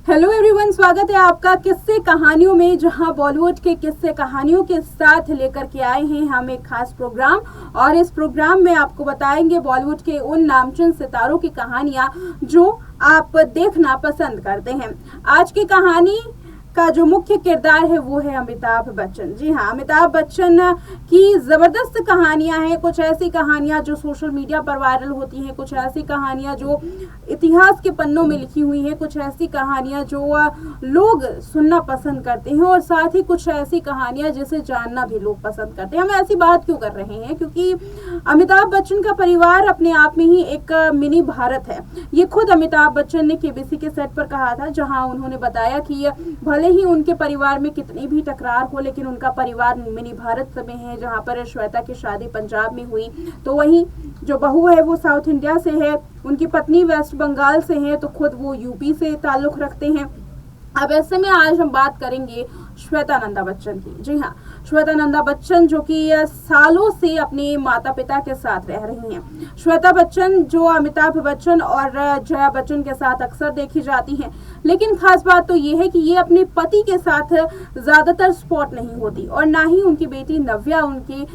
Hello everyone, स्वागत है आपका किस्से कहानियों में, जहां बॉलीवुड के किस्से कहानियों के साथ लेकर के आए हैं हम एक खास प्रोग्राम। और इस प्रोग्राम में आपको बताएंगे बॉलीवुड के उन नामचीन सितारों की कहानियां जो आप देखना पसंद करते हैं। आज की कहानी का जो मुख्य किरदार है वो है अमिताभ बच्चन। जी हाँ, अमिताभ बच्चन की जबरदस्त कहानियां हैं। कुछ ऐसी कहानियां जो सोशल मीडिया पर वायरल होती हैं, कुछ ऐसी कहानियां जो इतिहास के पन्नों में लिखी हुई हैं, कुछ ऐसी कहानियां जो लोग सुनना पसंद करते हैं, और साथ ही कुछ ऐसी कहानियां जिसे जानना भी लोग पसंद करते हैं। हम ऐसी बात क्यों कर रहे हैं? क्योंकि अमिताभ बच्चन का परिवार अपने आप में ही एक मिनी भारत है। ये खुद अमिताभ बच्चन ने केबीसी के सेट पर कहा था, जहां उन्होंने बताया कि भले ही उनके परिवार में कितनी भी टकरार हो, लेकिन उनका परिवार मिनी भारत में है। जहां पर श्वेता की शादी पंजाब में हुई, तो वहीं जो बहू है वो साउथ इंडिया से है, उनकी पत्नी वेस्ट बंगाल से है, तो खुद वो यूपी से ताल्लुक रखते हैं। अब ऐसे में आज हम बात करेंगे श्वेता नंदा बच्चन की। जी हाँ, श्वेता नंदा बच्चन जो कि सालों से अपने माता पिता के साथ रह रही हैं। श्वेता बच्चन जो अमिताभ बच्चन और जया बच्चन के साथ अक्सर देखी जाती हैं, लेकिन खास बात तो ये है कि ये अपने पति के साथ ज्यादातर स्पॉट नहीं होती, और ना ही उनकी बेटी नव्या उनकी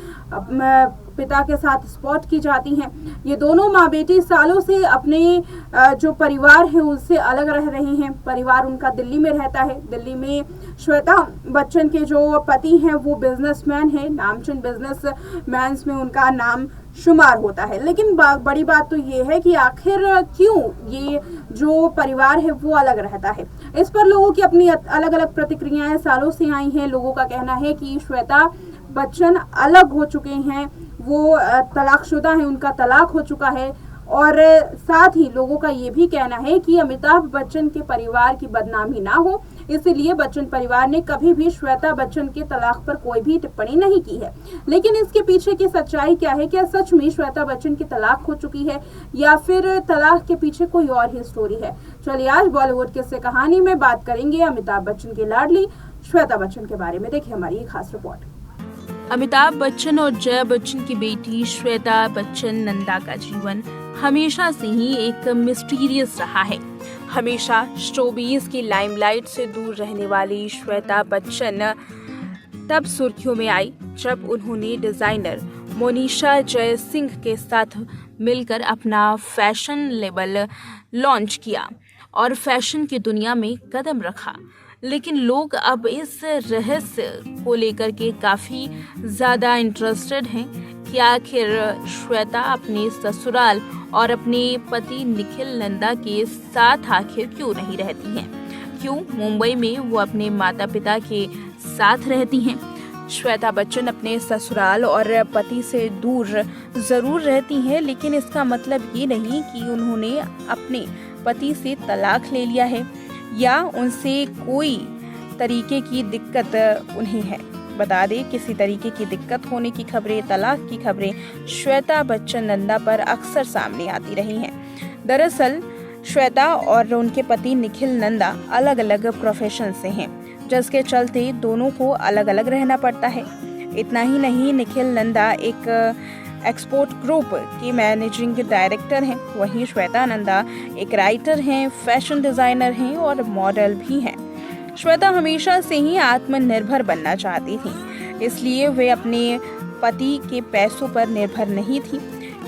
पिता के साथ स्पॉट की जाती हैं। ये दोनों माँ बेटी सालों से अपने जो परिवार है उससे अलग रह रहे हैं। परिवार उनका दिल्ली में रहता है। दिल्ली में श्वेता बच्चन के जो पति हैं वो बिजनेसमैन है, नामचीन बिजनेसमैन में उनका नाम शुमार होता है। लेकिन बड़ी बात तो ये है कि आखिर क्यों ये जो परिवार है वो अलग रहता है। इस पर लोगों की अपनी अलग अलग प्रतिक्रियाएं सालों से आई हैं। लोगों का कहना है कि श्वेता बच्चन अलग हो चुके हैं, वो तलाकशुदा है, उनका तलाक हो चुका है। और साथ ही लोगों का ये भी कहना है कि अमिताभ बच्चन के परिवार की बदनामी ना हो, इसलिए बच्चन परिवार ने कभी भी श्वेता बच्चन के तलाक पर कोई भी टिप्पणी नहीं की है। लेकिन इसके पीछे की सच्चाई क्या है? क्या सच में श्वेता बच्चन की तलाक हो चुकी है, या फिर तलाक के पीछे कोई और ही स्टोरी है? चलिए आज बॉलीवुड किस्से कहानी में बात करेंगे अमिताभ बच्चन की लाडली श्वेता बच्चन के बारे में। देखिए हमारी ये खास रिपोर्ट। अमिताभ बच्चन और जया बच्चन की बेटी श्वेता बच्चन नंदा का जीवन हमेशा से ही एक मिस्टीरियस रहा है। हमेशा शोबिज की लाइमलाइट से दूर रहने वाली श्वेता बच्चन तब सुर्खियों में आई जब उन्होंने डिजाइनर मोनिशा जयसिंह के साथ मिलकर अपना फैशन लेबल लॉन्च किया और फैशन की दुनिया में कदम रखा। लेकिन लोग अब इस रहस्य को लेकर के काफी ज्यादा इंटरेस्टेड हैं कि आखिर श्वेता अपने ससुराल और अपने पति निखिल नंदा के साथ आखिर क्यों नहीं रहती हैं? क्यों मुंबई में वो अपने माता पिता के साथ रहती हैं? श्वेता बच्चन अपने ससुराल और पति से दूर जरूर रहती हैं, लेकिन इसका मतलब ये नहीं कि उन्होंने अपने पति से तलाक ले लिया है या उनसे कोई तरीके की दिक्कत उन्हें है। बता दें, किसी तरीके की दिक्कत होने की खबरें, तलाक की खबरें श्वेता बच्चन नंदा पर अक्सर सामने आती रही हैं। दरअसल श्वेता और उनके पति निखिल नंदा अलग अलग प्रोफेशन से हैं, जिसके चलते दोनों को अलग अलग रहना पड़ता है। इतना ही नहीं, निखिल नंदा एक एक्सपोर्ट ग्रुप की मैनेजिंग डायरेक्टर हैं, वहीं श्वेता नंदा एक राइटर हैं, फैशन डिजाइनर हैं और मॉडल भी हैं। श्वेता हमेशा से ही आत्मनिर्भर बनना चाहती थी, इसलिए वे अपने पति के पैसों पर निर्भर नहीं थी।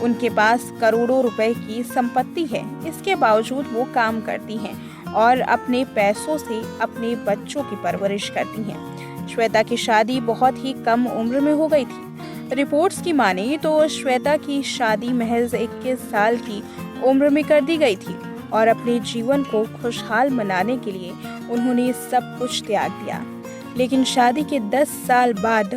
उनके पास करोड़ों रुपए की संपत्ति है, इसके बावजूद वो काम करती हैं और अपने पैसों से अपने बच्चों की परवरिश करती हैं। श्वेता की शादी बहुत ही कम उम्र में हो गई थी। रिपोर्ट्स की माने तो श्वेता की शादी महज 21 साल की उम्र में कर दी गई थी और अपने जीवन को खुशहाल बनाने के लिए उन्होंने सब कुछ त्याग दिया। लेकिन शादी के 10 साल बाद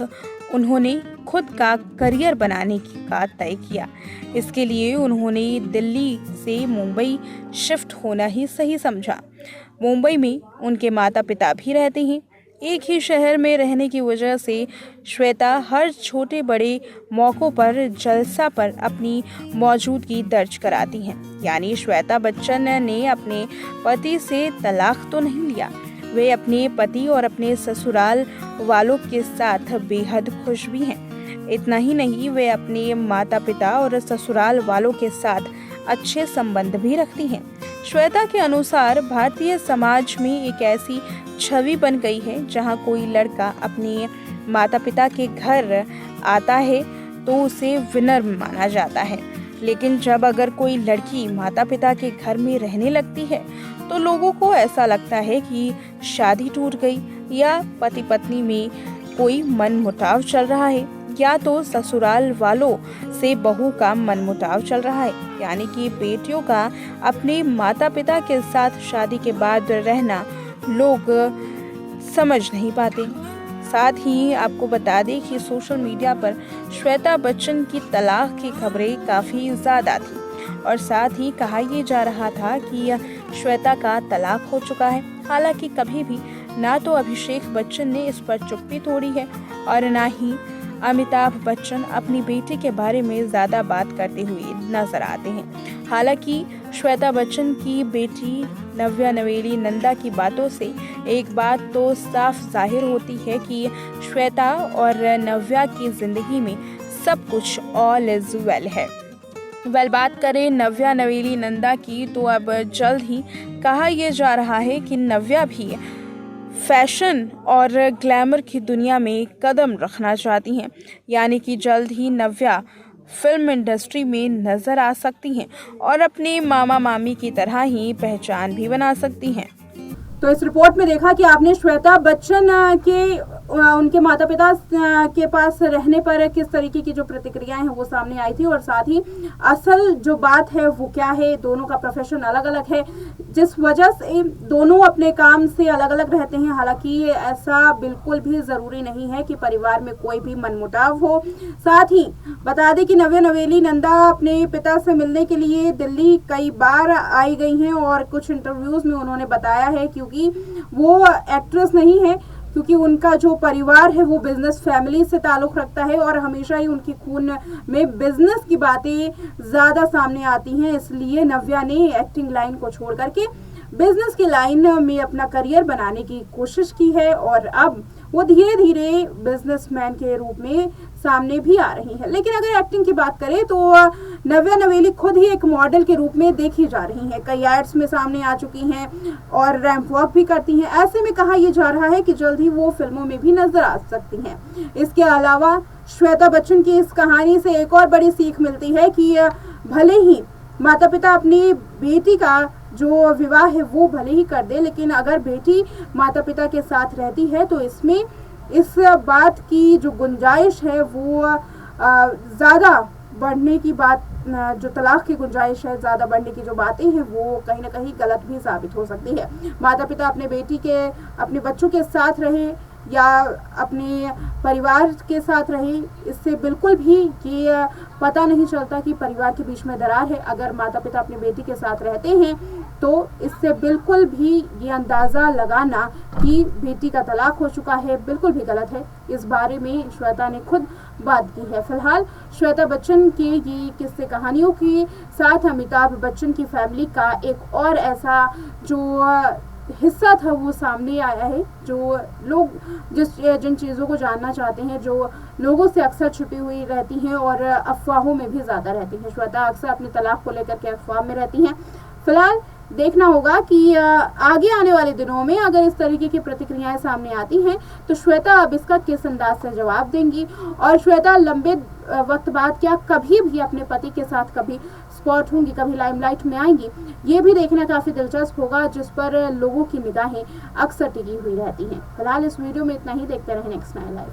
उन्होंने खुद का करियर बनाने का तय किया। इसके लिए उन्होंने दिल्ली से मुंबई शिफ्ट होना ही सही समझा। मुंबई में उनके माता पिता भी रहते हैं। एक ही शहर में रहने की वजह से श्वेता हर छोटे बड़े मौक़ों पर जलसा पर अपनी मौजूदगी दर्ज कराती हैं। यानी श्वेता बच्चन ने अपने पति से तलाक तो नहीं लिया, वे अपने पति और अपने ससुराल वालों के साथ बेहद खुश भी हैं। इतना ही नहीं, वे अपने माता पिता और ससुराल वालों के साथ अच्छे संबंध भी रखती हैं। श्वेता के अनुसार भारतीय समाज में एक ऐसी छवि बन गई है जहां कोई लड़का अपने माता पिता के घर आता है तो उसे विनर माना जाता है, लेकिन जब अगर कोई लड़की माता पिता के घर में रहने लगती है तो लोगों को ऐसा लगता है कि शादी टूट गई, या पति पत्नी में कोई मनमुटाव चल रहा है, या तो ससुराल वालों से बहू का मनमुटाव चल रहा है। यानी कि बेटियों का अपने माता पिता के साथ शादी के बाद रहना लोग समझ नहीं पाते। साथ ही आपको बता दें कि सोशल मीडिया पर श्वेता बच्चन की तलाक की खबरें काफ़ी ज़्यादा थी और साथ ही कहा यह जा रहा था कि श्वेता का तलाक हो चुका है। हालांकि कभी भी ना तो अभिषेक बच्चन ने इस पर चुप्पी तोड़ी है और ना ही अमिताभ बच्चन अपनी बेटी के बारे में ज़्यादा बात करते हुए नजर आते हैं। हालांकि श्वेता बच्चन की बेटी नव्या नवेली नंदा की बातों से एक बात तो साफ जाहिर होती है कि श्वेता और नव्या की ज़िंदगी में सब कुछ ऑल इज़ वेल है। बात करें नव्या नवेली नंदा की तो अब जल्द ही कहा यह जा रहा है कि नव्या भी फैशन और ग्लैमर की दुनिया में कदम रखना चाहती हैं। यानी कि जल्द ही नव्या फिल्म इंडस्ट्री में नजर आ सकती हैं और अपने मामा मामी की तरह ही पहचान भी बना सकती हैं। तो इस रिपोर्ट में देखा कि आपने श्वेता बच्चन के उनके माता पिता के पास रहने पर किस तरीके की जो प्रतिक्रियाएं हैं वो सामने आई थी, और साथ ही असल जो बात है वो क्या है। दोनों का प्रोफेशन अलग अलग है, जिस वजह से दोनों अपने काम से अलग अलग रहते हैं। हालांकि ऐसा बिल्कुल भी ज़रूरी नहीं है कि परिवार में कोई भी मनमुटाव हो। साथ ही बता दें कि नव्या नवेली नंदा अपने पिता से मिलने के लिए दिल्ली कई बार आई गई हैं और कुछ इंटरव्यूज़ में उन्होंने बताया है, क्योंकि वो एक्ट्रेस नहीं है, क्योंकि उनका जो परिवार है वो बिजनेस फैमिली से ताल्लुक़ रखता है और हमेशा ही उनकी खून में बिजनेस की बातें ज़्यादा सामने आती हैं। इसलिए नव्या ने एक्टिंग लाइन को छोड़ करके बिजनेस की लाइन में अपना करियर बनाने की कोशिश की है और अब वो धीरे धीरे बिजनेसमैन के रूप में सामने भी आ रही है। लेकिन अगर एक्टिंग की बात करें तो नव्या नवेली खुद ही एक मॉडल के रूप में देखी जा रही हैं। कई एड्स में सामने आ चुकी हैं और रैंप वॉक भी करती हैं। ऐसे में कहा यह जा रहा है कि जल्द ही वो फिल्मों में भी नजर आ सकती हैं। इसके अलावा श्वेता बच्चन की इस कहानी से एक और बड़ी सीख मिलती है कि भले ही माता पिता अपनी बेटी का जो विवाह है वो भले ही कर दे, लेकिन अगर बेटी माता पिता के साथ रहती है तो इसमें इस बात की जो गुंजाइश है वो ज़्यादा बढ़ने की बात, जो तलाक की गुंजाइश है, ज़्यादा बढ़ने की जो बातें हैं वो कहीं ना कहीं गलत भी साबित हो सकती है। माता पिता अपने बच्चों के साथ रहे या अपने परिवार के साथ रहे, इससे बिल्कुल भी ये पता नहीं चलता कि परिवार के बीच में दरार है। अगर माता पिता अपनी बेटी के साथ रहते हैं तो इससे बिल्कुल भी ये अंदाज़ा लगाना कि बेटी का तलाक हो चुका है बिल्कुल भी गलत है। इस बारे में श्वेता ने खुद बात की है। फिलहाल श्वेता बच्चन के ये किस्से कहानियों के साथ अमिताभ बच्चन की फैमिली का एक और ऐसा जो हिस्सा था वो सामने आया है, जो लोग जिन चीज़ों को जानना चाहते हैं, जो लोगों से अक्सर छुपी हुई रहती हैं और अफवाहों में भी ज़्यादा रहती हैं। श्वेता अक्सर अपने तलाक को लेकर के अफवाह में रहती हैं। फिलहाल देखना होगा कि आगे आने वाले दिनों में अगर इस तरीके की प्रतिक्रियाएं सामने आती हैं तो श्वेता अब इसका किस अंदाज से जवाब देंगी, और श्वेता लंबे वक्त बाद क्या कभी भी अपने पति के साथ कभी स्पॉट होंगी, कभी लाइमलाइट में आएंगी, ये भी देखना काफ़ी दिलचस्प होगा, जिस पर लोगों की निगाहें अक्सर टिकी हुई रहती हैं। फिलहाल इस वीडियो में इतना ही। देखते रहें नेक्स्ट नाइन लाइव।